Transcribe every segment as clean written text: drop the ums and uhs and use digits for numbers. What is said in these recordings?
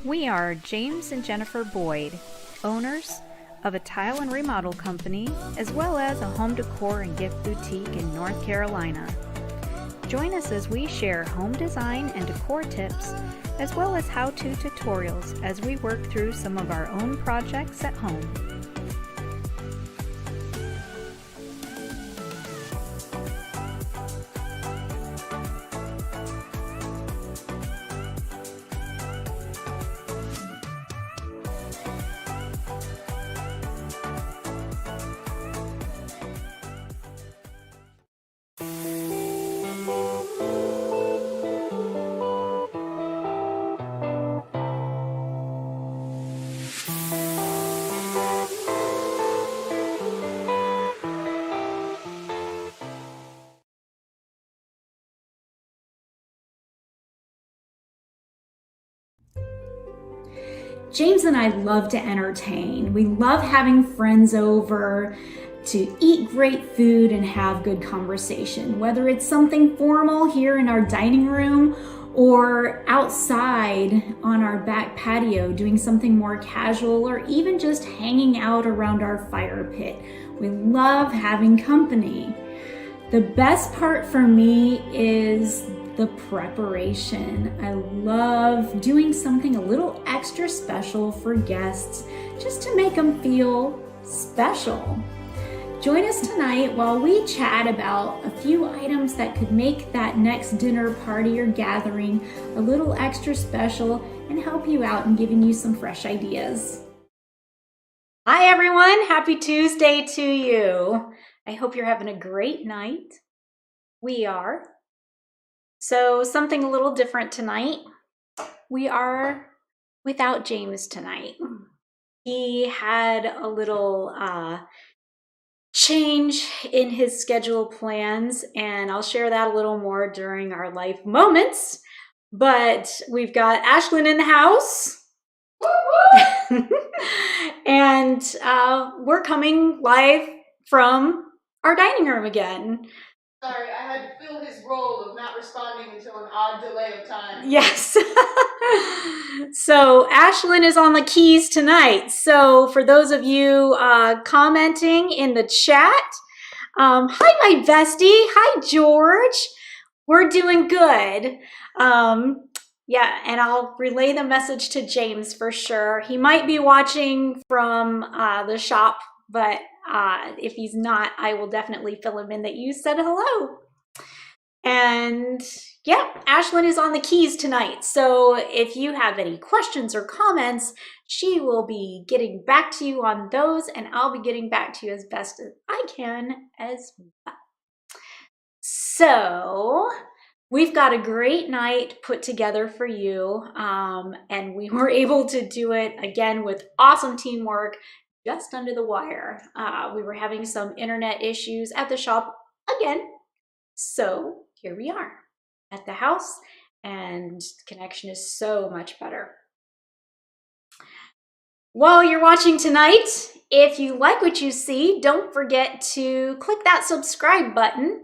We are James and Jennifer Boyd, owners of a tile and remodel company, as well as a home decor and gift boutique in North Carolina. Join us as we share home design and decor tips, as well as how-to tutorials as we work through some of our own projects at home. James and I love to entertain. We love having friends over to eat great food and have good conversation, whether it's something formal here in our dining room or outside on our back patio doing something more casual, or even just hanging out around our fire pit. We love having company. The best part for me is the preparation. I love doing something a little extra special for guests, just to make them feel special. Join us tonight while we chat about a few items that could make that next dinner party or gathering a little extra special and help you out in giving you some fresh ideas. Hi everyone, happy Tuesday to you. I hope you're having a great night. We are. So something a little different tonight. We are without James tonight. He had a little change in his schedule plans, and I'll share that a little more during our life moments. But we've got Ashlyn in the house. And we're coming live from our dining room again. Sorry, I had to fill his role of not responding until an odd delay of time. Yes. So Ashlyn is on the keys tonight. So for those of you commenting in the chat, hi my bestie, hi George. We're doing good. Yeah, and I'll relay the message to James for sure. He might be watching from the shop, but if he's not, I will definitely fill him in that you said hello. And yeah, Ashlyn is on the keys tonight. So if you have any questions or comments, she will be getting back to you on those, and I'll be getting back to you as best as I can as well. So we've got a great night put together for you, and we were able to do it again with awesome teamwork just under the wire. We were having some internet issues at the shop again, so here we are at the house, and connection is so much better. While you're watching tonight, if you like what you see, don't forget to click that subscribe button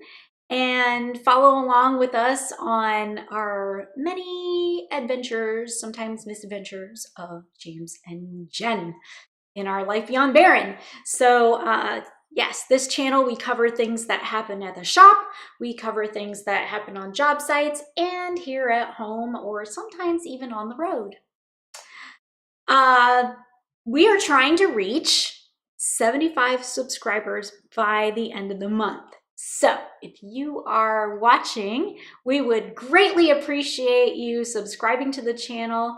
and follow along with us on our many adventures, sometimes misadventures, of James and Jen in our life beyond Barron. So yes, this channel, we cover things that happen at the shop, we cover things that happen on job sites and here at home, or sometimes even on the road. We are trying to reach 75 subscribers by the end of the month. So if you are watching, we would greatly appreciate you subscribing to the channel.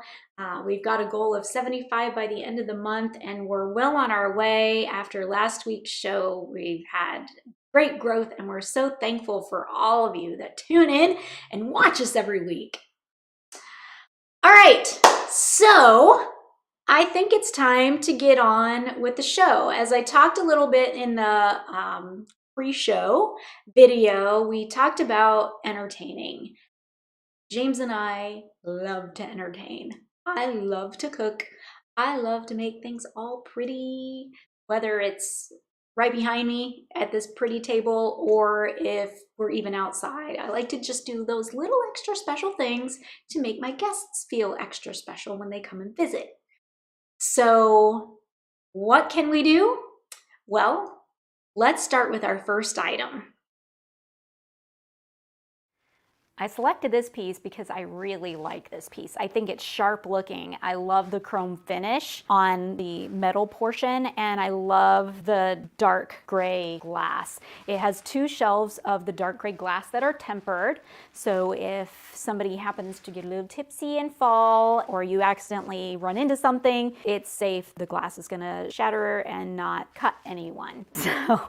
We've got a goal of 75 by the end of the month, and we're well on our way. After last week's show, we've had great growth, and we're so thankful for all of you that tune in and watch us every week. All right, so I think it's time to get on with the show. As I talked a little bit in the pre-show video, we talked about entertaining. James and I love to entertain. I love to cook. I love to make things all pretty, whether it's right behind me at this pretty table or if we're even outside. I like to just do those little extra special things to make my guests feel extra special when they come and visit. So what can we do? Well, let's start with our first item. I selected this piece because I really like this piece. I think it's sharp looking. I love the chrome finish on the metal portion, and I love the dark gray glass. It has two shelves of the dark gray glass that are tempered, so if somebody happens to get a little tipsy and fall, or you accidentally run into something, it's safe. The glass is gonna shatter and not cut anyone. So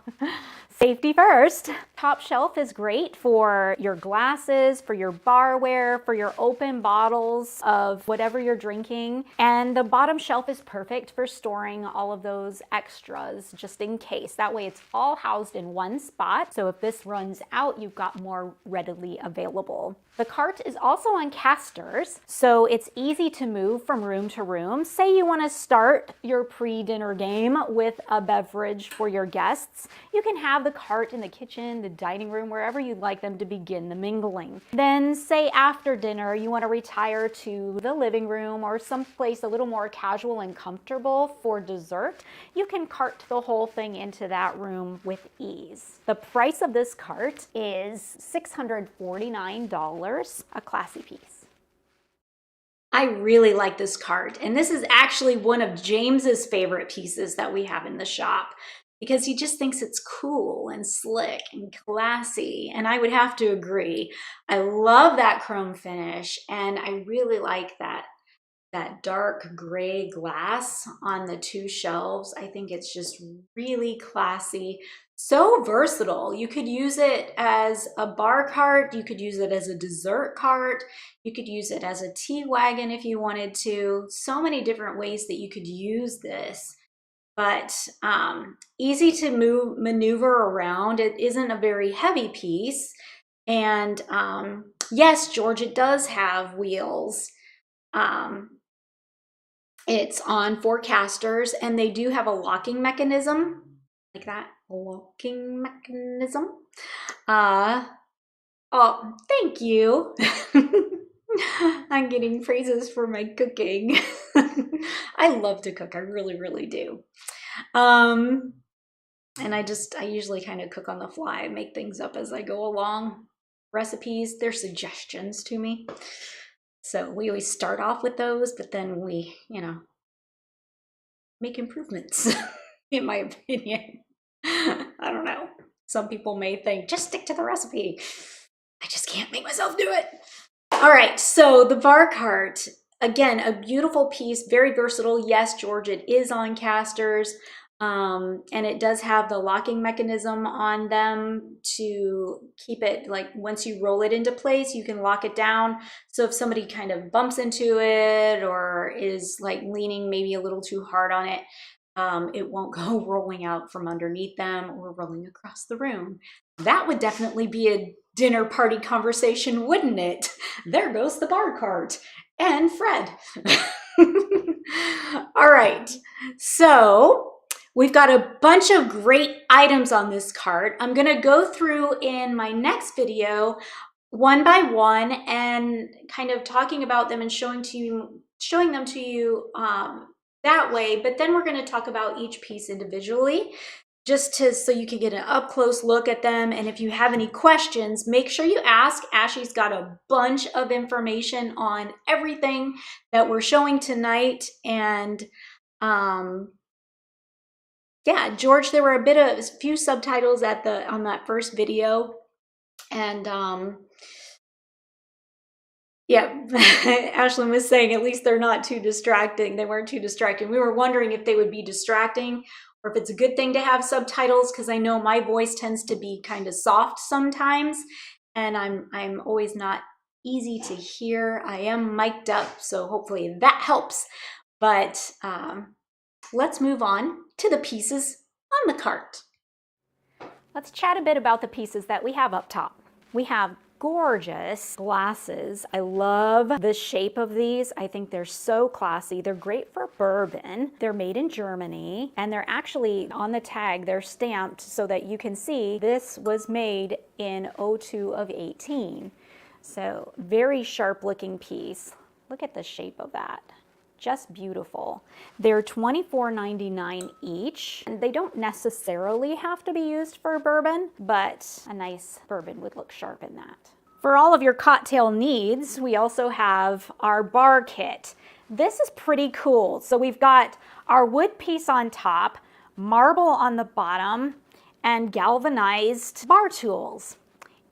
safety first. Top shelf is great for your glasses, for your barware, for your open bottles of whatever you're drinking. And the bottom shelf is perfect for storing all of those extras just in case. That way it's all housed in one spot. So if this runs out, you've got more readily available. The cart is also on casters, so it's easy to move from room to room. Say you want to start your pre-dinner game with a beverage for your guests. You can have the cart in the kitchen, the dining room, wherever you'd like them to begin the mingling. Then say after dinner you want to retire to the living room or someplace a little more casual and comfortable for dessert. You can cart the whole thing into that room with ease. The price of this cart is $649, a classy piece. I really like this cart, and this is actually one of James's favorite pieces that we have in the shop because he just thinks it's cool and slick and classy, and I would have to agree. I love that chrome finish, and I really like that dark gray glass on the two shelves. I think it's just really classy. So versatile. You could use it as a bar cart. You could use it as a dessert cart. You could use it as a tea wagon if you wanted to. So many different ways that you could use this. But easy to maneuver around. It isn't a very heavy piece. And yes, George, it does have wheels. It's on 4 casters, and they do have a locking mechanism, like that, a locking mechanism. Oh, thank you. I'm getting praises for my cooking. I love to cook, I really, really do. And I usually kind of cook on the fly, make things up as I go along. Recipes, they're suggestions to me. So we always start off with those, but then we, make improvements, in my opinion. I don't know. Some people may think, just stick to the recipe. I just can't make myself do it. All right, so the bar cart, again, a beautiful piece, very versatile. Yes, George, it is on casters. And it does have the locking mechanism on them to keep it, like once you roll it into place, you can lock it down. So if somebody kind of bumps into it or is like leaning maybe a little too hard on it, it won't go rolling out from underneath them or rolling across the room. That would definitely be a dinner party conversation, wouldn't it? There goes the bar cart and Fred. All right, so we've got a bunch of great items on this cart. I'm gonna go through in my next video one by one and kind of talking about them and showing them to you that way, but then we're gonna talk about each piece individually so you can get an up close look at them. And if you have any questions, make sure you ask. Ashley's got a bunch of information on everything that we're showing tonight. And yeah, George, there were a few subtitles on that first video, and yeah, Ashlyn was saying at least they're not too distracting. They weren't too distracting. We were wondering if they would be distracting or if it's a good thing to have subtitles, because I know my voice tends to be kind of soft sometimes, and I'm always not easy to hear. I am mic'd up, so hopefully that helps. But let's move on to the pieces on the cart. Let's chat a bit about the pieces that we have up top. We have gorgeous glasses. I love the shape of these. I think they're so classy. They're great for bourbon. They're made in Germany, and they're actually on the tag, they're stamped so that you can see this was made in '02 of 18. So very sharp looking piece. Look at the shape of that. Just beautiful. They're $24.99 each. And they don't necessarily have to be used for bourbon, but a nice bourbon would look sharp in that. For all of your cocktail needs, we also have our bar kit. This is pretty cool. So we've got our wood piece on top, marble on the bottom, and galvanized bar tools.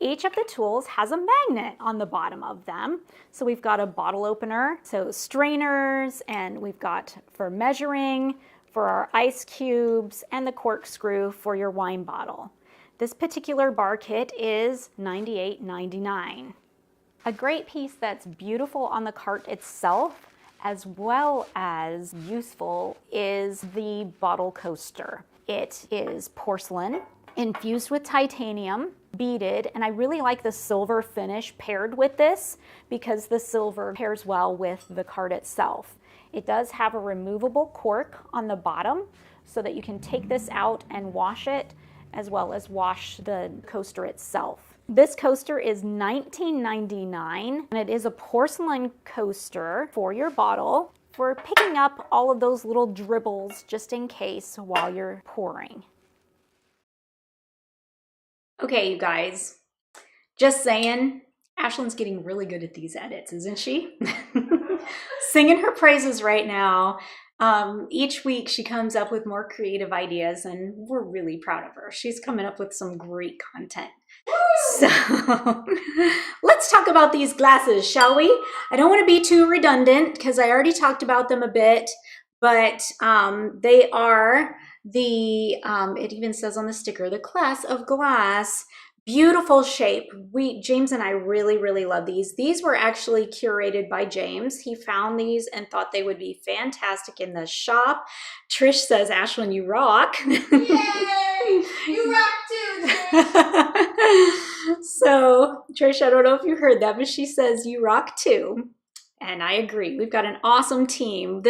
Each of the tools has a magnet on the bottom of them. So we've got a bottle opener, so strainers, and we've got for measuring, for our ice cubes, and the corkscrew for your wine bottle. This particular bar kit is $98.99. A great piece that's beautiful on the cart itself, as well as useful, is the bottle coaster. It is porcelain, infused with titanium, beaded, and I really like the silver finish paired with this because the silver pairs well with the card itself. It does have a removable cork on the bottom so that you can take this out and wash it, as well as wash the coaster itself. This coaster is $19.99, and it is a porcelain coaster for your bottle for picking up all of those little dribbles just in case while you're pouring. Okay, you guys, just saying, Ashlyn's getting really good at these edits, isn't she? Singing her praises right now. Each week she comes up with more creative ideas, and we're really proud of her. She's coming up with some great content. So let's talk about these glasses, shall we? I don't want to be too redundant because I already talked about them a bit, but they are the, it even says on the sticker, the class of glass. Beautiful shape. James and I really, really love these. These were actually curated by James. He found these and thought they would be fantastic in the shop. Trish says, Ashlyn, you rock. Yay! You rock too, Trish. So, Trish, I don't know if you heard that, but she says you rock too. And I agree. We've got an awesome team.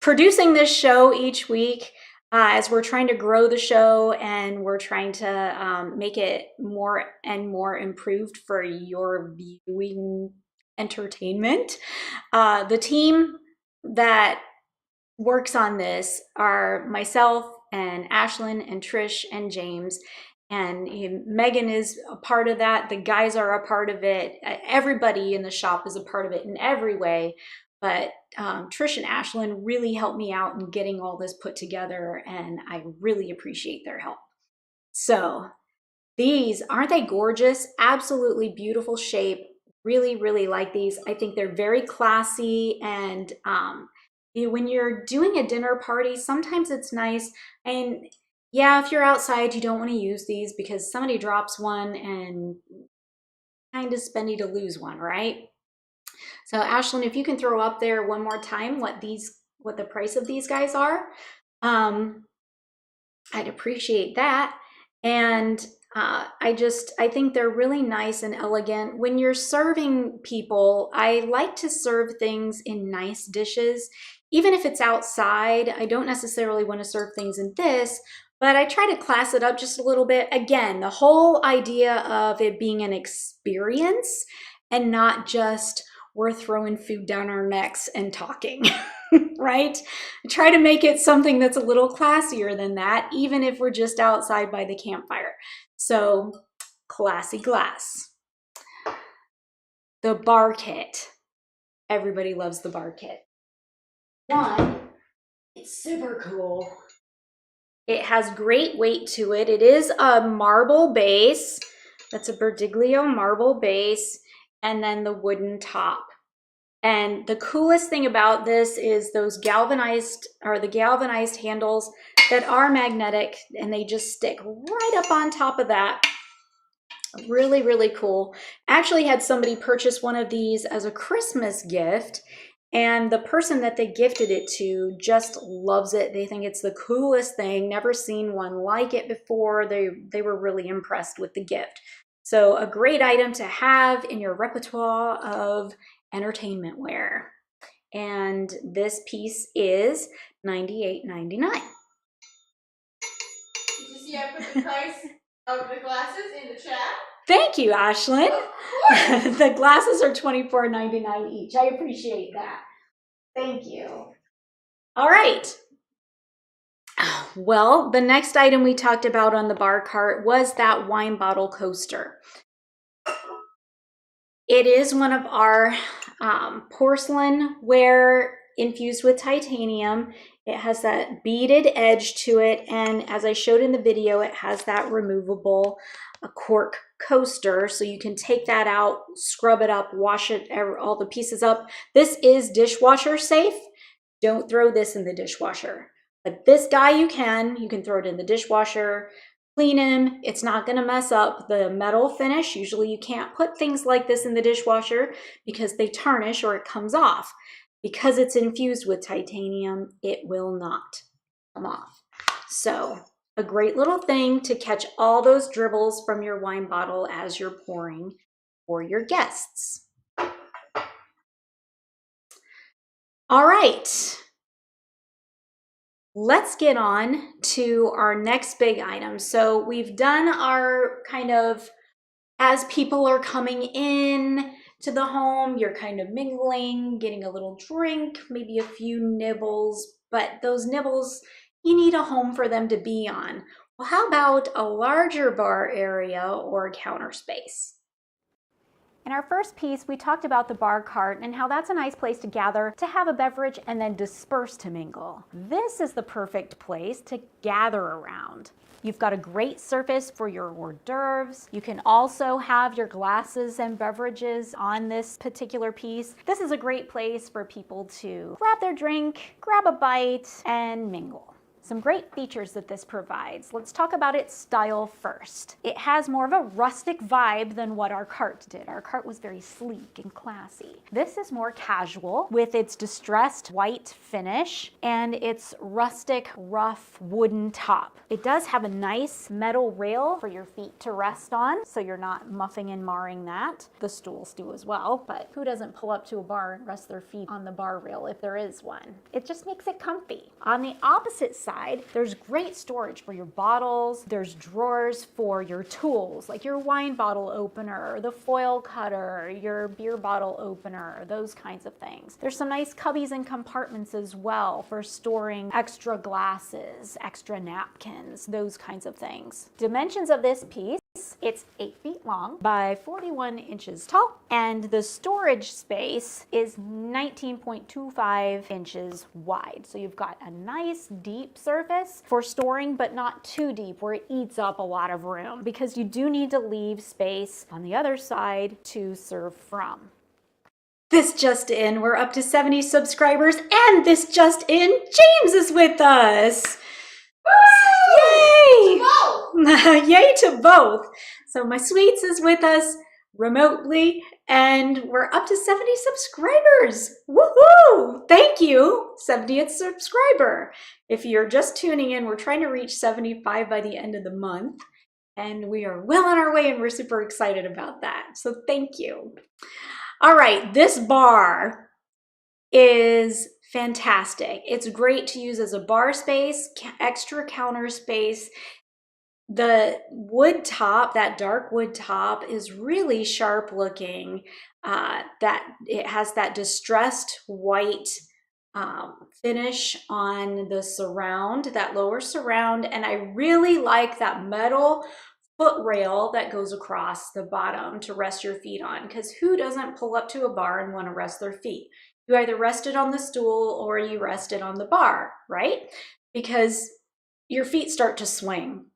Producing this show each week, as we're trying to grow the show and we're trying to make it more and more improved for your viewing entertainment. The team that works on this are myself and Ashlyn and Trish and James. And Megan is a part of that. The guys are a part of it. Everybody in the shop is a part of it in every way. But Trish and Ashlyn really helped me out in getting all this put together, and I really appreciate their help. So these, aren't they gorgeous? Absolutely beautiful shape. Really, really like these. I think they're very classy, and when you're doing a dinner party, sometimes it's nice. And yeah, if you're outside, you don't want to use these because somebody drops one and kind of spendy to lose one, right? So Ashlyn, if you can throw up there one more time what the price of these guys are, I'd appreciate that. And I think they're really nice and elegant. When you're serving people, I like to serve things in nice dishes. Even if it's outside, I don't necessarily want to serve things in this, but I try to class it up just a little bit. Again, the whole idea of it being an experience and not just we're throwing food down our necks and talking, right? Try to make it something that's a little classier than that, even if we're just outside by the campfire. So, classy glass. The bar kit. Everybody loves the bar kit. One, it's super cool. It has great weight to it. It is a marble base. That's a Berdiglio marble base, and then the wooden top. And the coolest thing about this is those galvanized handles that are magnetic, and they just stick right up on top of that. Really, really cool. Actually had somebody purchase one of these as a Christmas gift, and the person that they gifted it to just loves it. They think it's the coolest thing, never seen one like it before. They were really impressed with the gift. So a great item to have in your repertoire of entertainment wear. And this piece is $98.99. Did you see I put the price of the glasses in the chat? Thank you, Ashlyn. Of course. The glasses are $24.99 each. I appreciate that. Thank you. All right. Well, the next item we talked about on the bar cart was that wine bottle coaster. It is one of our porcelain ware infused with titanium. It has that beaded edge to it, and as I showed in the video, it has that removable cork coaster, so you can take that out, scrub it up, wash it, all the pieces up. This is dishwasher safe. Don't throw this in the dishwasher. But this guy you can throw it in the dishwasher, clean him. It's not going to mess up the metal finish. Usually you can't put things like this in the dishwasher because they tarnish or it comes off. Because it's infused with titanium, it will not come off. So a great little thing to catch all those dribbles from your wine bottle as you're pouring for your guests. All right. Let's get on to our next big item. So we've done our kind of, as people are coming in to the home, you're kind of mingling, getting a little drink, maybe a few nibbles, but those nibbles, you need a home for them to be on. Well, how about a larger bar area or counter space? In our first piece, we talked about the bar cart and how that's a nice place to gather, to have a beverage, and then disperse to mingle. This is the perfect place to gather around. You've got a great surface for your hors d'oeuvres. You can also have your glasses and beverages on this particular piece. This is a great place for people to grab their drink, grab a bite, and mingle. Some great features that this provides. Let's talk about its style first. It has more of a rustic vibe than what our cart did. Our cart was very sleek and classy. This is more casual with its distressed white finish and its rustic, rough wooden top. It does have a nice metal rail for your feet to rest on, so you're not muffing and marring that. The stools do as well, but who doesn't pull up to a bar and rest their feet on the bar rail if there is one? It just makes it comfy. On the opposite side, there's great storage for your bottles. There's drawers for your tools, like your wine bottle opener, the foil cutter, your beer bottle opener, those kinds of things. There's some nice cubbies and compartments as well for storing extra glasses, extra napkins, those kinds of things. Dimensions of this piece: it's 8 feet long by 41 inches tall, and the storage space is 19.25 inches wide. So you've got a nice deep surface for storing, but not too deep where it eats up a lot of room, because you do need to leave space on the other side to serve from. This just in, we're up to 70 subscribers, and this just in, James is with us. Yay! Yay to both. So my sweets is with us remotely, and we're up to 70 subscribers. Woohoo! Thank you, 70th subscriber. If you're just tuning in, we're trying to reach 75 by the end of the month, and we are well on our way, and we're super excited about that. So thank you. All right, this bar is fantastic. It's great to use as a bar space, extra counter space. The wood top, that dark wood top, is really sharp looking. That it has that distressed white finish on the surround, that lower surround, and I really like that metal foot rail that goes across the bottom to rest your feet on, because who doesn't pull up to a bar and want to rest their feet? You either rest it on the stool or you rest it on the bar, right? Because your feet start to swing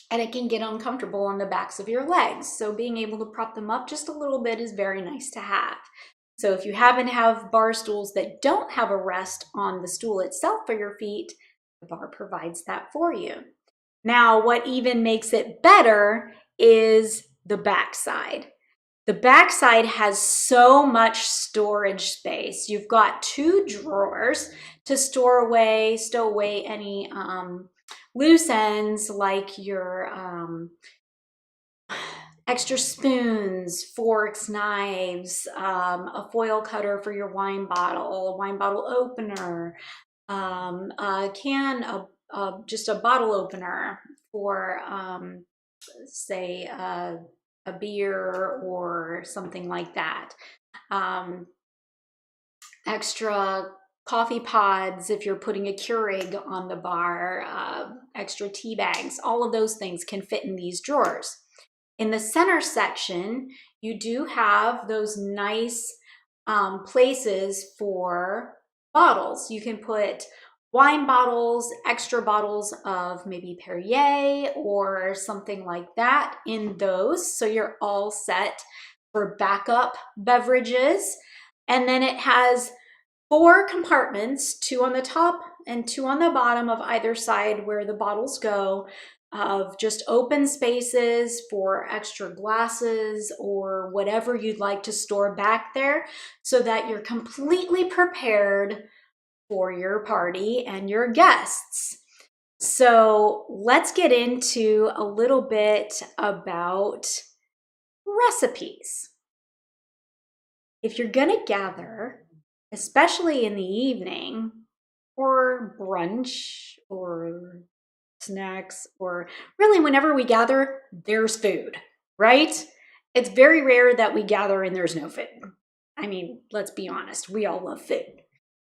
and it can get uncomfortable on the backs of your legs. So being able to prop them up just a little bit is very nice to have. So if you happen to have bar stools that don't have a rest on the stool itself for your feet, the bar provides that for you. Now, what even makes it better is the backside. The backside has so much storage space. You've got 2 drawers to stow away any loose ends, like your extra spoons, forks, knives, a foil cutter for your wine bottle, a wine bottle opener, just a bottle opener for, say, a beer or something like that. Extra coffee pods if you're putting a Keurig on the bar, extra tea bags, all of those things can fit in these drawers. In the center section, you do have those nice places for bottles. You can put wine bottles, extra bottles of maybe Perrier or something like that in those. So you're all set for backup beverages. And then it has 4 compartments, 2 on the top and 2 on the bottom of either side where the bottles go, of just open spaces for extra glasses or whatever you'd like to store back there so that you're completely prepared for your party and your guests. So let's get into a little bit about recipes. If you're gonna gather, especially in the evening or brunch or snacks, or really whenever we gather, there's food, right? It's very rare that we gather and there's no food. I mean, let's be honest, we all love food.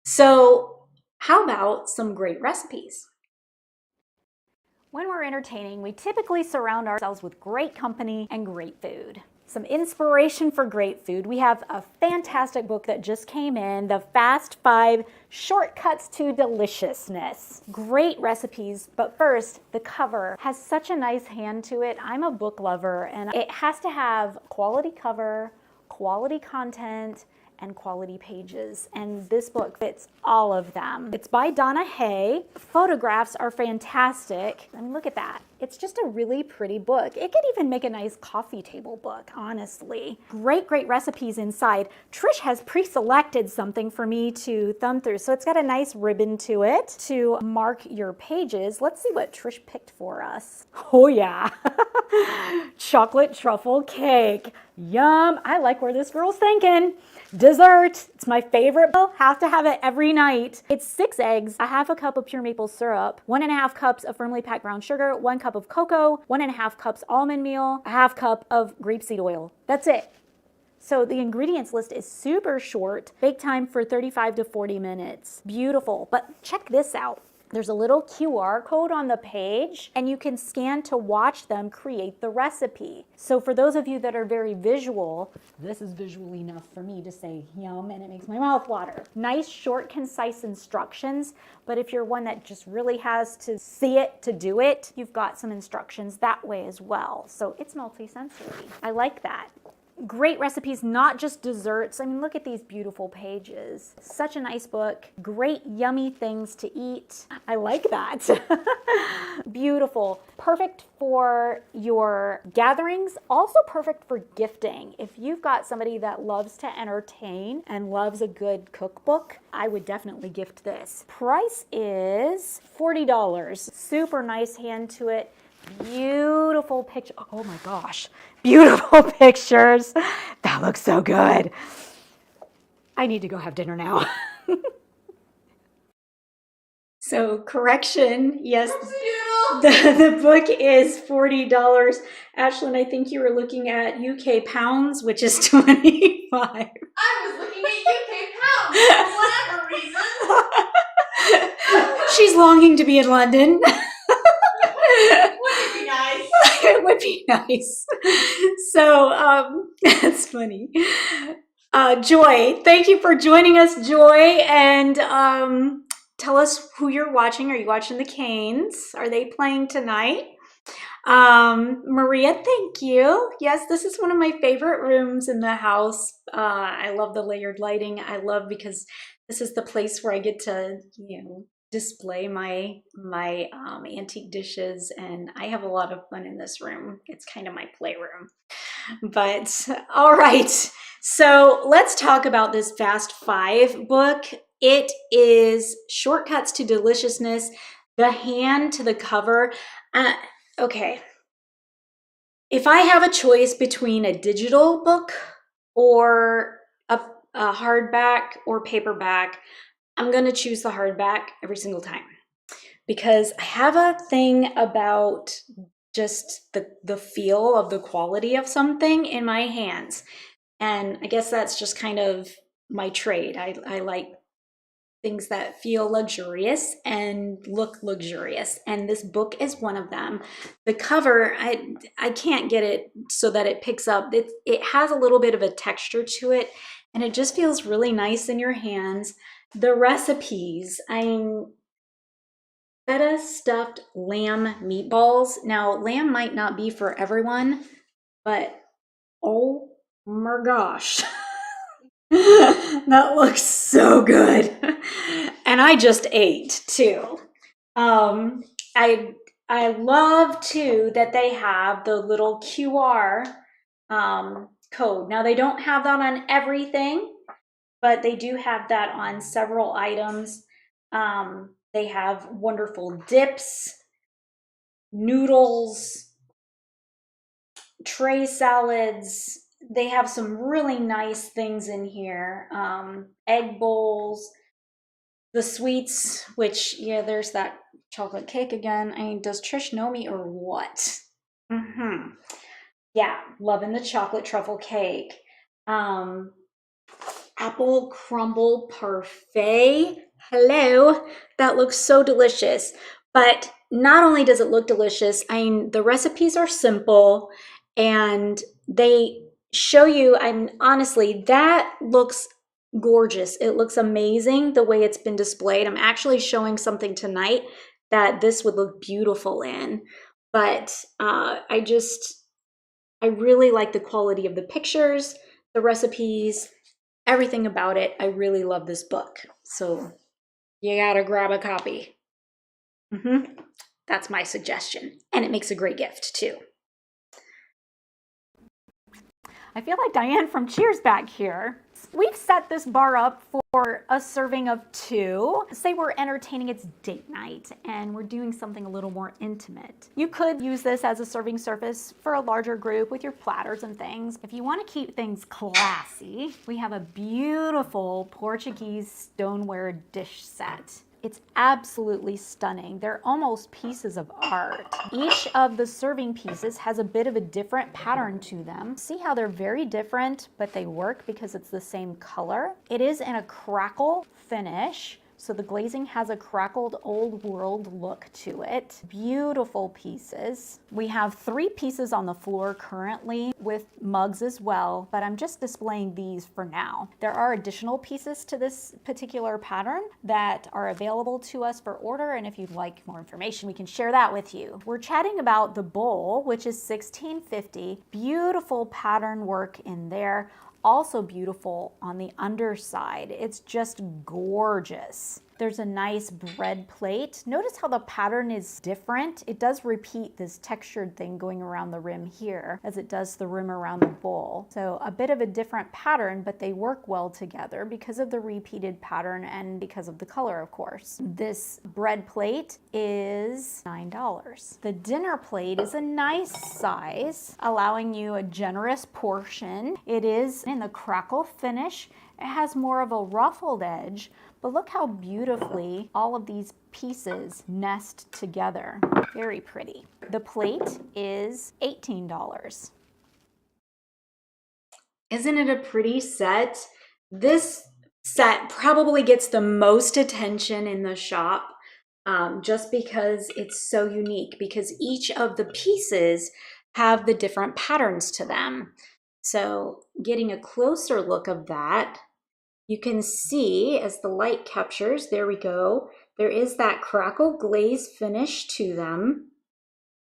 So how about some great recipes? When we're entertaining, we typically surround ourselves with great company and great food. Some inspiration for great food. We have a fantastic book that just came in, The Fast 5 Shortcuts to Deliciousness. Great recipes, but first, the cover has such a nice hand to it. I'm a book lover, and it has to have quality cover, quality content, and quality pages, and this book fits all of them. It's by Donna Hay. Photographs are fantastic. I mean, look at that. It's just a really pretty book. It could even make a nice coffee table book, honestly. Great, great recipes inside. Trish has pre-selected something for me to thumb through, so it's got a nice ribbon to it to mark your pages. Let's see what Trish picked for us. Oh yeah, chocolate truffle cake. Yum, I like where this girl's thinking. Dessert, it's my favorite. I'll have to have it every night. It's 6 eggs, a half a cup of pure maple syrup, 1.5 cups of firmly packed brown sugar, 1 cup of cocoa, 1.5 cups almond meal, a half cup of grapeseed oil. That's it. So the ingredients list is super short. Bake time for 35 to 40 minutes. Beautiful, but check this out. There's a little QR code on the page and you can scan to watch them create the recipe. So for those of you that are very visual, this is visual enough for me to say yum and it makes my mouth water. Nice, short, concise instructions, but if you're one that just really has to see it to do it, you've got some instructions that way as well. So it's multi-sensory. I like that. Great recipes, not just desserts. I mean, look at these beautiful pages. Such a nice book. Great yummy things to eat. I like that. Beautiful. Perfect for your gatherings. Also perfect for gifting. If you've got somebody that loves to entertain and loves a good cookbook, I would definitely gift this. Price is $40. Super nice hand to it. Beautiful picture. Oh my gosh. Beautiful pictures. That looks so good. I need to go have dinner now. So correction, yes, the book is $40. Ashlyn, I think you were looking at UK pounds, which is 25. I was looking at UK pounds for whatever reason. She's longing to be in London. Wouldn't it be nice? It would be nice. So that's funny. Joy, thank you for joining us, Joy, and tell us who you're watching. Are you watching the Canes? Are they playing tonight? Maria, thank you. Yes, this is one of my favorite rooms in the house. I love the layered lighting. I love because this is the place where I get to, display my antique dishes, and I have a lot of fun in this room. It's kind of my playroom. But all right, so let's talk about this Fast 5 book. It is Shortcuts to Deliciousness. The hand to the cover. Okay. If I have a choice between a digital book or a hardback or paperback, I'm going to choose the hardback every single time, because I have a thing about just the feel of the quality of something in my hands. And I guess that's just kind of my trade. I like things that feel luxurious and look luxurious, and this book is one of them. The cover, I can't get it so that it picks up. It has a little bit of a texture to it, and it just feels really nice in your hands. The recipes, feta stuffed lamb meatballs. Now, lamb might not be for everyone, but oh my gosh. That looks so good. And I just ate too. I love too that they have the little QR code. Now they don't have that on everything, but they do have that on several items. They have wonderful dips, noodles, tray salads. They have some really nice things in here. Egg bowls, the sweets, which, yeah, there's that chocolate cake again. I mean, does Trish know me or what? Yeah, loving the chocolate truffle cake. Apple crumble parfait. Hello, that looks so delicious. But not only does it look delicious, I mean, the recipes are simple and they show you, honestly, that looks gorgeous. It looks amazing the way it's been displayed. I'm actually showing something tonight that this would look beautiful in. But I really like the quality of the pictures, the recipes, everything about it. I really love this book. So you gotta grab a copy. That's my suggestion. And it makes a great gift too. I feel like Diane from Cheers back here. We've set this bar up for a serving of 2. Say we're entertaining, it's date night, and we're doing something a little more intimate. You could use this as a serving surface for a larger group with your platters and things. If you want to keep things classy, we have a beautiful Portuguese stoneware dish set. It's absolutely stunning. They're almost pieces of art. Each of the serving pieces has a bit of a different pattern to them. See how they're very different, but they work because it's the same color. It is in a crackle finish. So the glazing has a crackled old world look to it. Beautiful pieces. We have 3 pieces on the floor currently with mugs as well, but I'm just displaying these for now. There are additional pieces to this particular pattern that are available to us for order, and if you'd like more information, we can share that with you. We're chatting about the bowl, which is $16.50. Beautiful pattern work in there. Also beautiful on the underside. It's just gorgeous. There's a nice bread plate. Notice how the pattern is different. It does repeat this textured thing going around the rim here as it does the rim around the bowl. So a bit of a different pattern, but they work well together because of the repeated pattern and because of the color, of course. This bread plate is $9. The dinner plate is a nice size, allowing you a generous portion. It is in the crackle finish. It has more of a ruffled edge, but look how beautifully all of these pieces nest together. Very pretty. The plate is $18. Isn't it a pretty set? This set probably gets the most attention in the shop just because it's so unique, because each of the pieces have the different patterns to them. So getting a closer look of that, you can see as the light captures, there we go, there is that crackle glaze finish to them.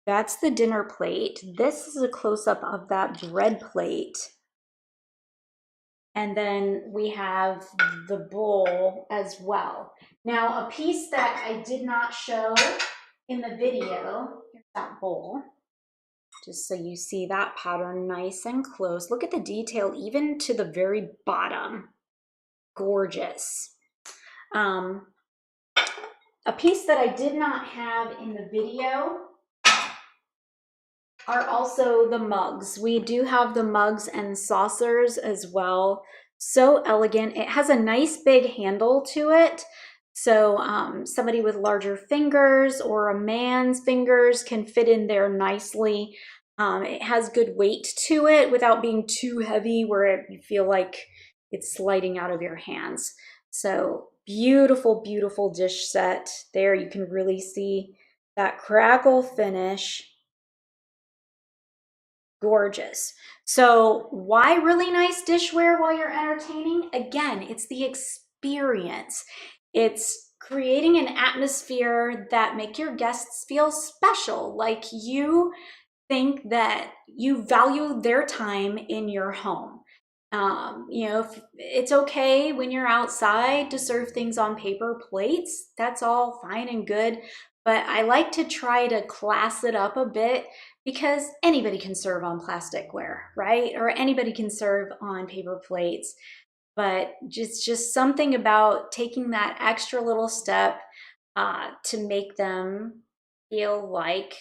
That's the dinner plate. This is a close-up of that bread plate. And then we have the bowl as well. Now, a piece that I did not show in the video, here's that bowl, just so you see that pattern nice and close. Look at the detail even to the very bottom. Gorgeous. A piece that I did not have in the video are also the mugs. We do have the mugs and saucers as well. So elegant. It has a nice big handle to it. So somebody with larger fingers or a man's fingers can fit in there nicely. It has good weight to it without being too heavy where you feel like it's sliding out of your hands. So beautiful, beautiful dish set. There you can really see that crackle finish. Gorgeous. So why really nice dishware while you're entertaining? Again, it's the experience. It's creating an atmosphere that make your guests feel special, like you think that you value their time in your home. You know, it's okay when you're outside to serve things on paper plates. That's all fine and good. But I like to try to class it up a bit because anybody can serve on plasticware, right? Or anybody can serve on paper plates. But just something about taking that extra little step to make them feel like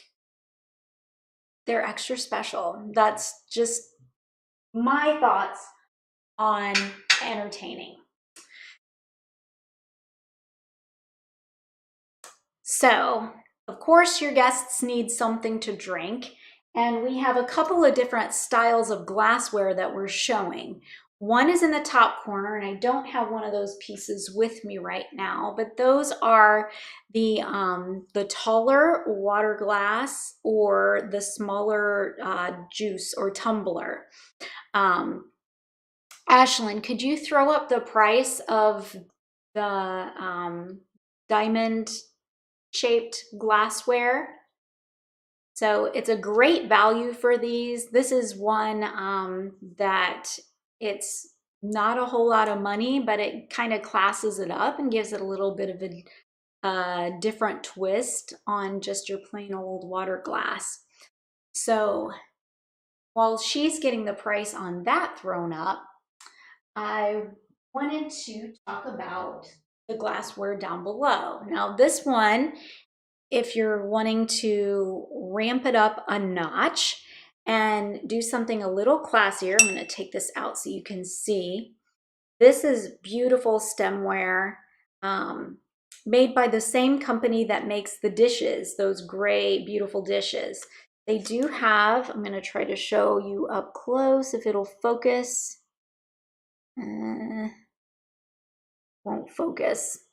they're extra special. That's just my thoughts on entertaining. So, of course, your guests need something to drink, and we have a couple of different styles of glassware that we're showing. One is in the top corner, and I don't have one of those pieces with me right now, but those are the taller water glass or the smaller juice or tumbler. Ashlyn, could you throw up the price of the diamond shaped glassware? So it's a great value for these. This is one that it's not a whole lot of money, but it kind of classes it up and gives it a little bit of a different twist on just your plain old water glass. So while she's getting the price on that thrown up, I wanted to talk about the glassware down below. Now this one, if you're wanting to ramp it up a notch and do something a little classier, I'm going to take this out so you can see. This is beautiful stemware made by the same company that makes the dishes, those gray, beautiful dishes. They do have, I'm going to try to show you up close if it'll focus. Won't focus,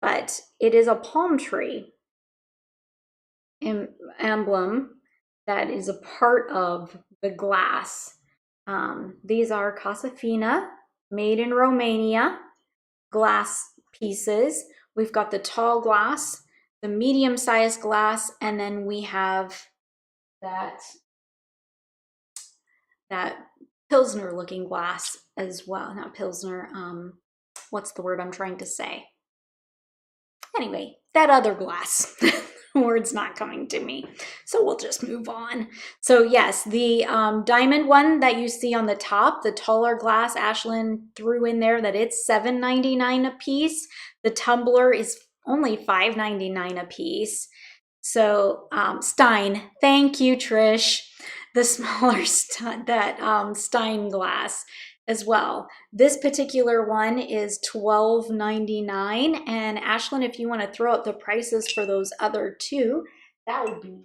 but it is a palm tree emblem that is a part of the glass. These are Casa Fina, made in Romania, glass pieces. We've got the tall glass, the medium-sized glass, and then we have that Pilsner looking glass as well. Not Pilsner, what's the word I'm trying to say? Anyway, that other glass. Word's not coming to me, so we'll just move on. So yes, the diamond one that you see on the top, the taller glass, Ashlyn threw in there that it's $7.99 a piece. The tumbler is only $5.99 a piece. So Stein, thank you, Trish. The smaller Stein glass as well. This particular one is $12.99. And Ashlyn, if you want to throw up the prices for those other two, that would be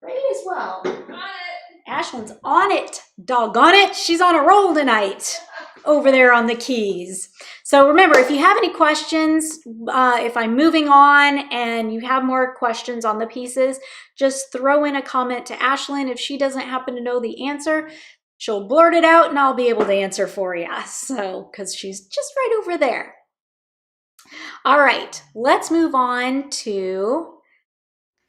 great as well. Got it. Ashlyn's on it. Doggone it. She's on a roll tonight over there on the keys. So remember, if you have any questions, if I'm moving on and you have more questions on the pieces, just throw in a comment to Ashlyn. If she doesn't happen to know the answer, she'll blurt it out and I'll be able to answer for you. So, because she's just right over there. All right, let's move on to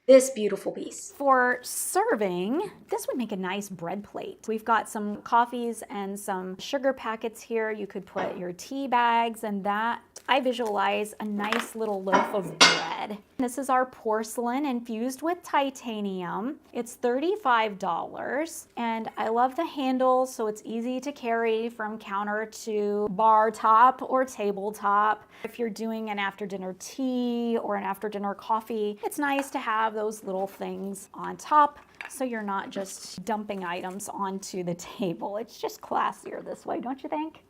this beautiful piece. For serving, this would make a nice bread plate. We've got some coffees and some sugar packets here. You could put your tea bags and that. I visualize a nice little loaf of bread. This is our porcelain infused with titanium. It's $35 and I love the handle so it's easy to carry from counter to bar top or tabletop. If you're doing an after dinner tea or an after dinner coffee, it's nice to have those little things on top so you're not just dumping items onto the table. It's just classier this way, don't you think?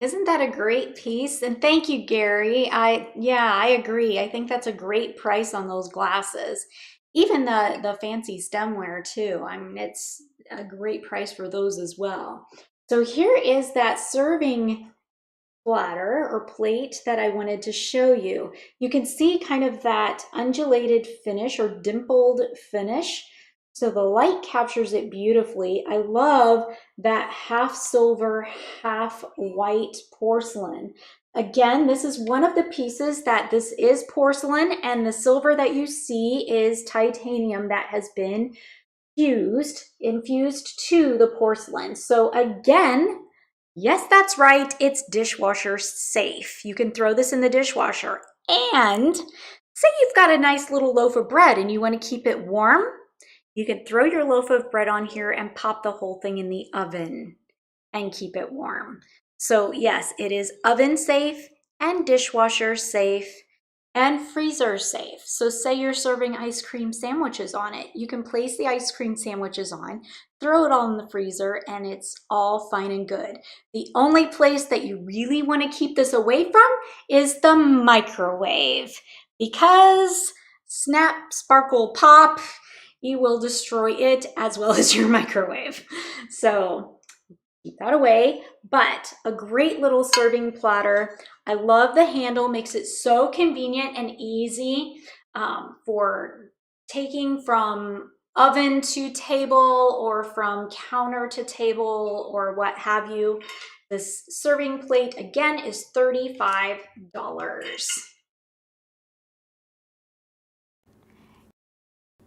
Isn't that a great piece? And thank you, Gary. I agree. I think that's a great price on those glasses. Even the fancy stemware too. I mean, it's a great price for those as well. So here is that serving platter or plate that I wanted to show you. You can see kind of that undulated finish or dimpled finish. So the light captures it beautifully. I love that half silver, half white porcelain. Again, this is one of the pieces that this is porcelain, and the silver that you see is titanium that has been infused to the porcelain. So again, yes, that's right, it's dishwasher safe. You can throw this in the dishwasher. And say you've got a nice little loaf of bread and you want to keep it warm, you can throw your loaf of bread on here and pop the whole thing in the oven and keep it warm. So yes, it is oven safe and dishwasher safe and freezer safe. So say you're serving ice cream sandwiches on it. You can place the ice cream sandwiches on, throw it all in the freezer, and it's all fine and good. The only place that you really want to keep this away from is the microwave, because snap, sparkle, pop, you will destroy it as well as your microwave. So keep that away, but a great little serving platter. I love the handle, makes it so convenient and easy for taking from oven to table or from counter to table or what have you. This serving plate again is $35.